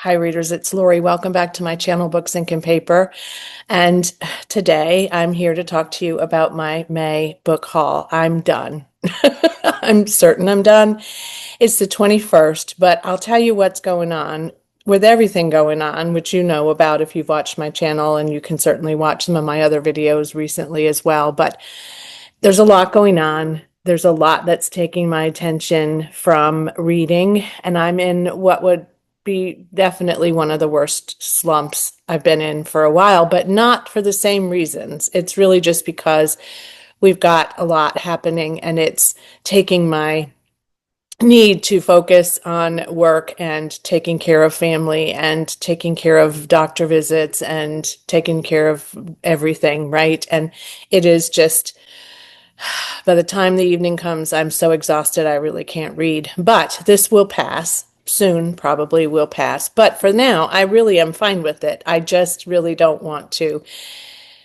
Hi, readers. It's Lori. Welcome back to my channel, Books, Ink, and Paper. And today I'm here to talk to you about my May book haul. I'm done. I'm certain I'm done. It's the 21st, but I'll tell you what's going on with everything going on, which you know about if you've watched my channel, and you can certainly watch some of my other videos recently as well. But there's a lot going on. There's a lot that's taking my attention from reading, and I'm in what would be definitely one of the worst slumps I've been in for a while, but not for the same reasons. It's really just because we've got a lot happening, and it's taking my need to focus on work and taking care of family and taking care of doctor visits and taking care of everything, right? And it is just, by the time the evening comes, I'm so exhausted I really can't read. But this will pass. Soon, probably will pass. But for now, I really am fine with it. I just really don't want to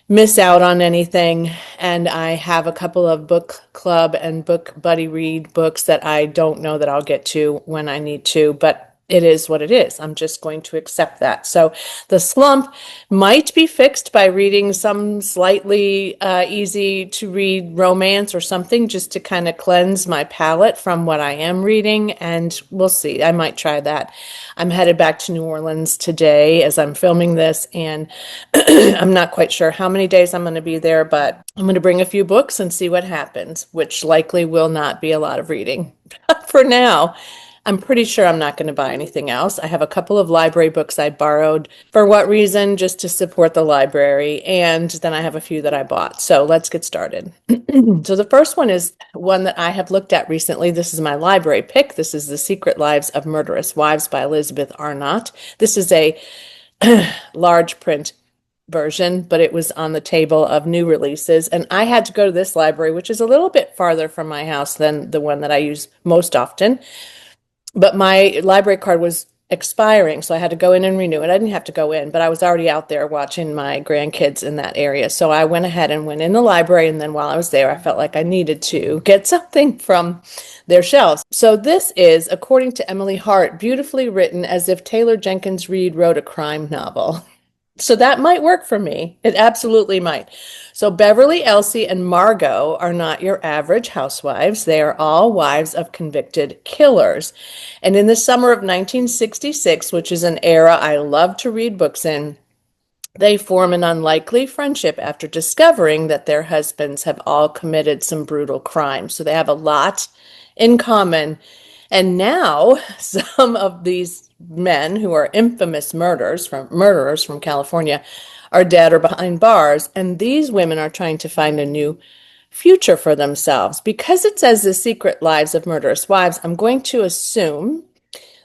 miss out on anything. And I have a couple of book club and book buddy read books that I don't know that I'll get to when I need to, but it is what it is. I'm just going to accept that. So the slump might be fixed by reading some slightly easy to read romance or something, just to kind of cleanse my palate from what I am reading. And we'll see. I might try that. I'm headed back to New Orleans today as I'm filming this, and I'm not quite sure how many days I'm going to be there, but I'm going to bring a few books and see what happens, which likely will not be a lot of reading. For now, I'm pretty sure I'm not going to buy anything else. I have a couple of library books I borrowed. For what reason? Just to support the library. And then I have a few that I bought. So let's get started. So the first one is one that I have looked at recently. This is my library pick. This is The Secret Lives of Murderous Wives by Elizabeth Arnott. This is a large print version, but it was on the table of new releases. And I had to go to this library, which is a little bit farther from my house than the one that I use most often. But my library card was expiring, so I had to go in and renew it. I didn't have to go in, but I was already out there watching my grandkids in that area. So I went ahead and went in the library, and then while I was there, I felt like I needed to get something from their shelves. So this is, according to Emily Hart, beautifully written as if Taylor Jenkins Reid wrote a crime novel. So that might work for me. It absolutely might. So Beverly, Elsie, and Margot are not your average housewives. They are all wives of convicted killers. And in the summer of 1966, which is an era I love to read books in, they form an unlikely friendship after discovering that their husbands have all committed some brutal crimes. So they have a lot in common. And now some of these men who are infamous murderers from California are dead or behind bars, and these women are trying to find a new future for themselves. Because it says The Secret Lives of Murderous Wives, I'm going to assume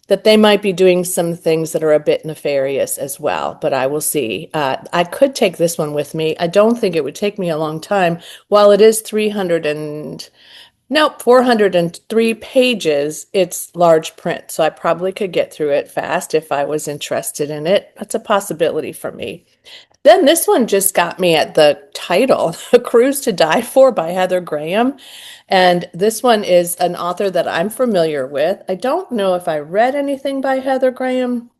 that they might be doing some things that are a bit nefarious as well, but I will see. I could take this one with me. I don't think it would take me a long time. While it is 403 pages. It's large print, so I probably could get through it fast if I was interested in it. That's a possibility for me. Then this one just got me at the title, A Cruise to Die For by Heather Graham. And this one is an author that I'm familiar with. I don't know if I read anything by Heather Graham,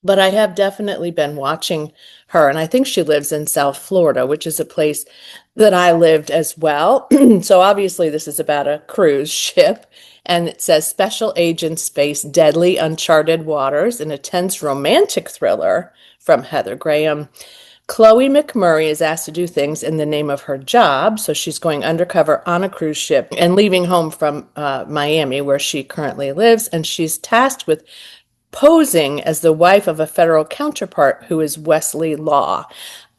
but I have definitely been watching her, and I think she lives in South Florida, which is a place that I lived as well. So obviously this is about a cruise ship, and it says special agents face deadly uncharted waters in a tense romantic thriller from Heather Graham. Chloe McMurray is asked to do things in the name of her job, so she's going undercover on a cruise ship and leaving home from Miami, where she currently lives, and she's tasked with posing as the wife of a federal counterpart who is Wesley Law.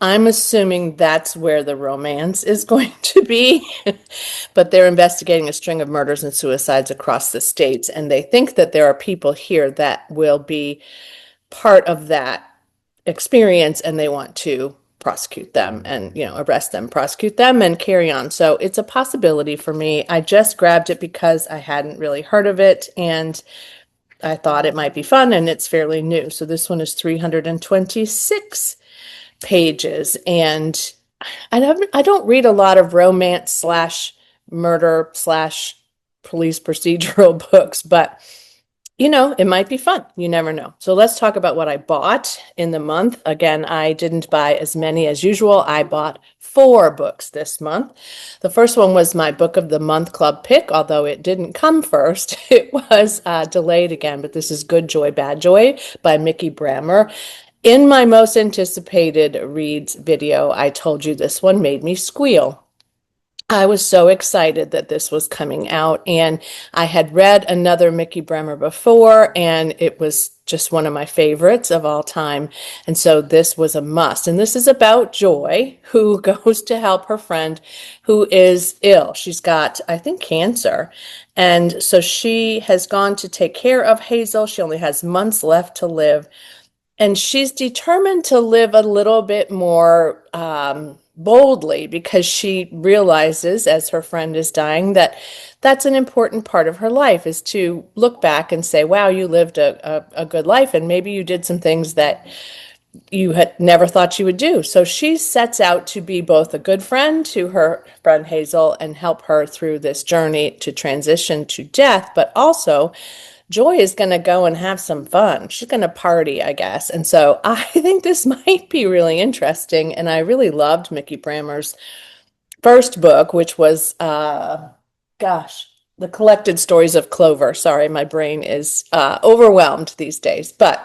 I'm assuming that's where the romance is going to be, but they're investigating a string of murders and suicides across the states, and they think that there are people here that will be part of that experience, and they want to prosecute them and, arrest them, prosecute them, and carry on. So it's a possibility for me. I just grabbed it because I hadn't really heard of it, and I thought it might be fun, and it's fairly new. So this one is 326 pages, and I don't read a lot of romance slash murder slash police procedural books, but it might be fun. You never know. So let's talk about what I bought in the month. Again, I didn't buy as many as usual. I bought 4 books this month. The first one was my Book of the Month Club pick, although it didn't come first. It was delayed again, but this is Good Joy, Bad Joy by Mickey Brammer. In my most anticipated reads video, I told you this one made me squeal. I was so excited that this was coming out, and I had read another Mickey Bremer before, and it was just one of my favorites of all time. And so this was a must. And this is about Joy, who goes to help her friend who is ill. She's got, I think, cancer. And so she has gone to take care of Hazel. She only has months left to live. And she's determined to live a little bit more boldly because she realizes, as her friend is dying, that that's an important part of her life, is to look back and say, wow, you lived a good life, and maybe you did some things that you had never thought you would do. So she sets out to be both a good friend to her friend Hazel and help her through this journey to transition to death, but also Joy is going to go and have some fun. She's going to party, I guess. And so I think this might be really interesting. And I really loved Mickey Brammer's first book, which was, The Collected Stories of Clover. Sorry, my brain is overwhelmed these days, but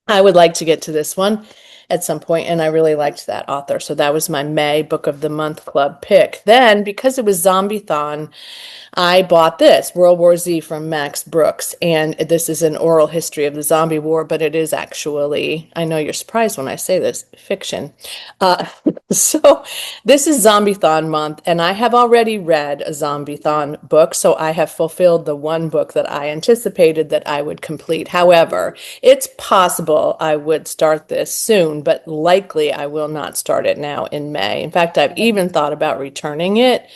I would like to get to this one at some point, and I really liked that author. So that was my May Book of the Month Club pick. Then, because it was Zombie-thon, I bought this, World War Z from Max Brooks, and this is an oral history of the zombie war, but it is actually, I know you're surprised when I say this, fiction. Uh, so this is Zombie-thon month, and I have already read a Zombie-thon book, so I have fulfilled the one book that I anticipated that I would complete. However, it's possible I would start this soon, but likely I will not start it now in May. In fact, I've even thought about returning it.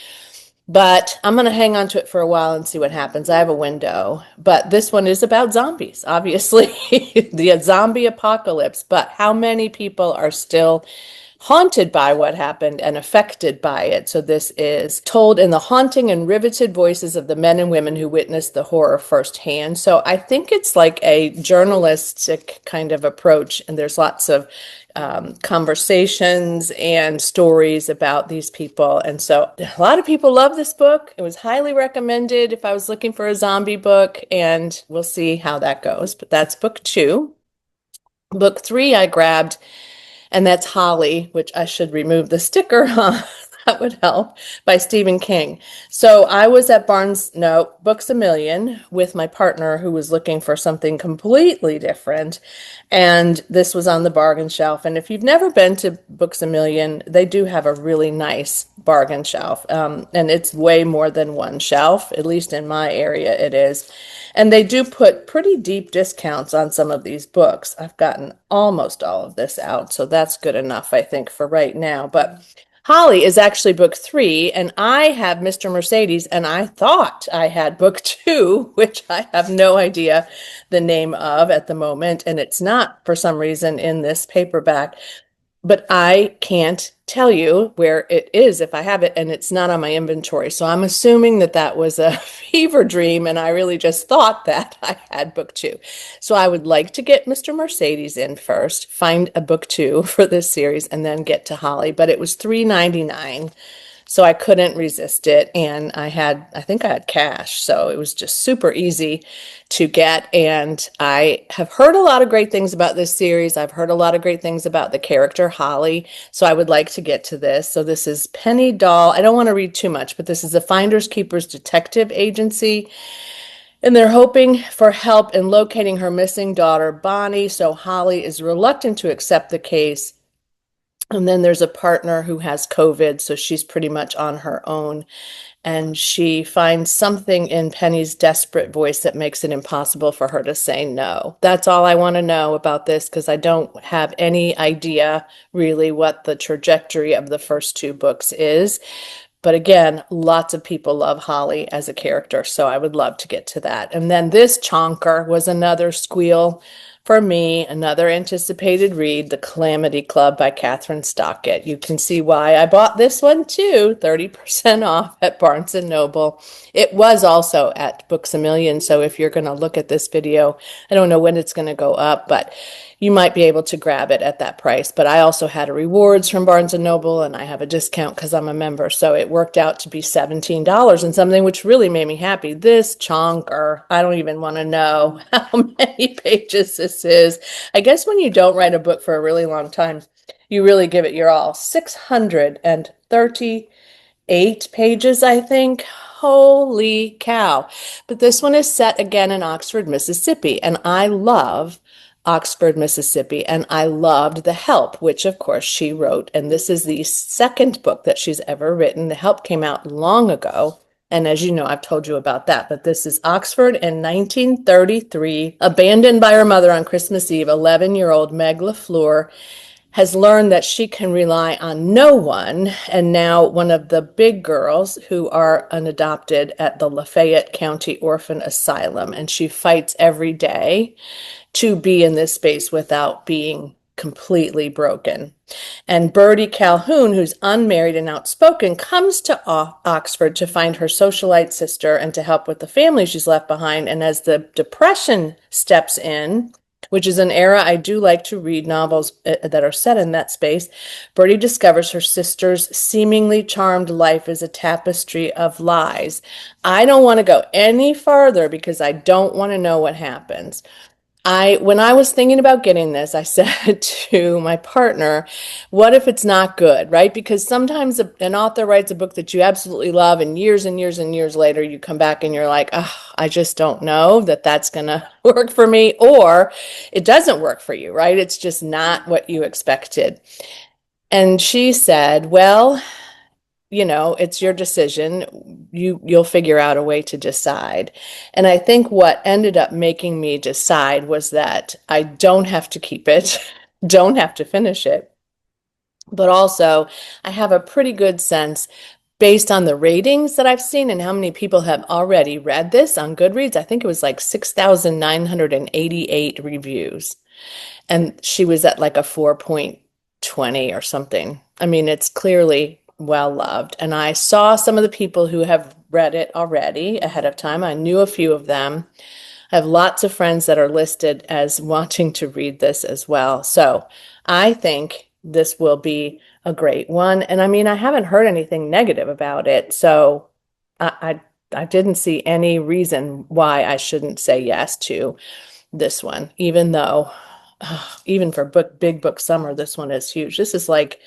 But I'm going to hang on to it for a while and see what happens. I have a window. But this one is about zombies, obviously, the zombie apocalypse. But how many people are still haunted by what happened and affected by it? So this is told in the haunting and riveted voices of the men and women who witnessed the horror firsthand. So I think it's like a journalistic kind of approach, and there's lots of conversations and stories about these people. And so a lot of people love this book. It was highly recommended if I was looking for a zombie book, and we'll see how that goes. But that's book 2. Book 3 I grabbed, and that's Holly, which I should remove the sticker on. That would help, by Stephen King. So I was at Books A Million with my partner who was looking for something completely different. And this was on the bargain shelf. And if you've never been to Books A Million, they do have a really nice bargain shelf. And it's way more than one shelf, at least in my area it is. And they do put pretty deep discounts on some of these books. I've gotten almost all of this out, so that's good enough, I think, for right now. But Holly is actually book 3, and I have Mr. Mercedes, and I thought I had book 2, which I have no idea the name of at the moment, and it's not for some reason in this paperback. But I can't tell you where it is if I have it, and it's not on my inventory. So I'm assuming that that was a fever dream, and I really just thought that I had book 2. So I would like to get Mr. Mercedes in first, find a book 2 for this series, and then get to Holly. But it was $3.99. So I couldn't resist it, and I think I had cash, so it was just super easy to get. And I have heard a lot of great things about this series. I've heard a lot of great things about the character Holly, so I would like to get to this. So this is Penny Dahl. I don't want to read too much, but this is the Finders Keepers Detective Agency, and they're hoping for help in locating her missing daughter, Bonnie. So Holly is reluctant to accept the case. And then there's a partner who has COVID, so she's pretty much on her own. And she finds something in Penny's desperate voice that makes it impossible for her to say no. That's all I want to know about this, because I don't have any idea really what the trajectory of the first 2 books is. But again, lots of people love Holly as a character, so I would love to get to that. And then this chonker was another squeal For me, another anticipated read, The Calamity Club by Catherine Stockett. You can see why I bought this one too, 30% off at Barnes& and Noble. It was also at Books A Million, so if you're going to look at this video, I don't know when it's going to go up, but you might be able to grab it at that price. But I also had a rewards from Barnes & and Noble, and I have a discount because I'm a member, so it worked out to be $17 and something, which really made me happy. This chonker, I don't even want to know how many pages this is. I guess when you don't write a book for a really long time, you really give it your all. 638 pages, I think. Holy cow. But this one is set again in Oxford, Mississippi, and I love Oxford, Mississippi, and I loved The Help, which of course she wrote, and this is the second book that she's ever written. The Help came out long ago, and as you know, I've told you about that, but this is Oxford in 1933. Abandoned by her mother on Christmas Eve, 11-year-old Meg LaFleur has learned that she can rely on no one, and now one of the big girls who are unadopted at the Lafayette County Orphan Asylum, and she fights every day to be in this space without being completely broken. And Bertie Calhoun, who's unmarried and outspoken, comes to Oxford to find her socialite sister and to help with the family she's left behind. And as the Depression steps in, which is an era I do like to read novels that are set in that space, Bertie discovers her sister's seemingly charmed life is a tapestry of lies. I don't want to go any farther because I don't want to know what happens. When I was thinking about getting this, I said to my partner, what if it's not good, right? Because sometimes an author writes a book that you absolutely love, and years and years and years later, you come back and you're like, oh, I just don't know that that's going to work for me, or it doesn't work for you, right? It's just not what you expected. And she said, well, it's your decision. You'll figure out a way to decide. And I think what ended up making me decide was that I don't have to keep it, don't have to finish it, but also I have a pretty good sense based on the ratings that I've seen and how many people have already read this on Goodreads. I think it was like 6,988 reviews. And she was at like a 4.20 or something. I mean, it's clearly well loved. And I saw some of the people who have read it already ahead of time. I knew a few of them. I have lots of friends that are listed as wanting to read this as well. So I think this will be a great one. And I mean, I haven't heard anything negative about it. So I didn't see any reason why I shouldn't say yes to this one, even though, even for big book summer, this one is huge. This is like,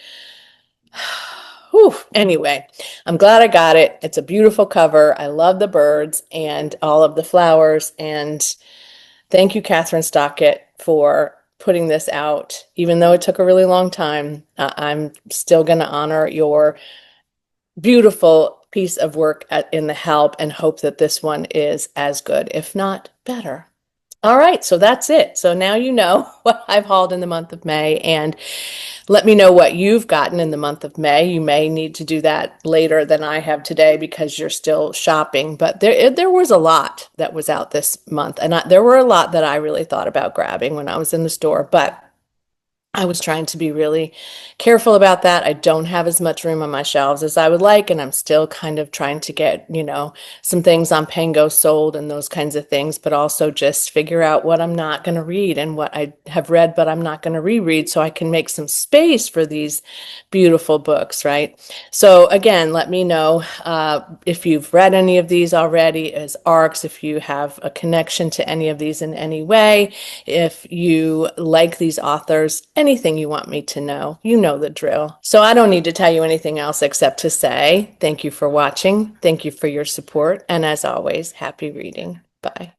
whew. Anyway, I'm glad I got it. It's a beautiful cover. I love the birds and all of the flowers. And thank you, Catherine Stockett, for putting this out. Even though it took a really long time, I'm still going to honor your beautiful piece of work in The Help and hope that this one is as good, if not better. All right, so that's it. So now you know what I've hauled in the month of May, and let me know what you've gotten in the month of May. You may need to do that later than I have today because you're still shopping, but there was a lot that was out this month, and there were a lot that I really thought about grabbing when I was in the store, but I was trying to be really careful about that. I don't have as much room on my shelves as I would like, and I'm still kind of trying to get, some things on Pango sold and those kinds of things, but also just figure out what I'm not going to read and what I have read, but I'm not going to reread so I can make some space for these beautiful books, right? So again, let me know if you've read any of these already as ARCs, if you have a connection to any of these in any way, if you like these authors, anything you want me to know, you know the drill. So I don't need to tell you anything else except to say thank you for watching. Thank you for your support. And as always, happy reading. Bye.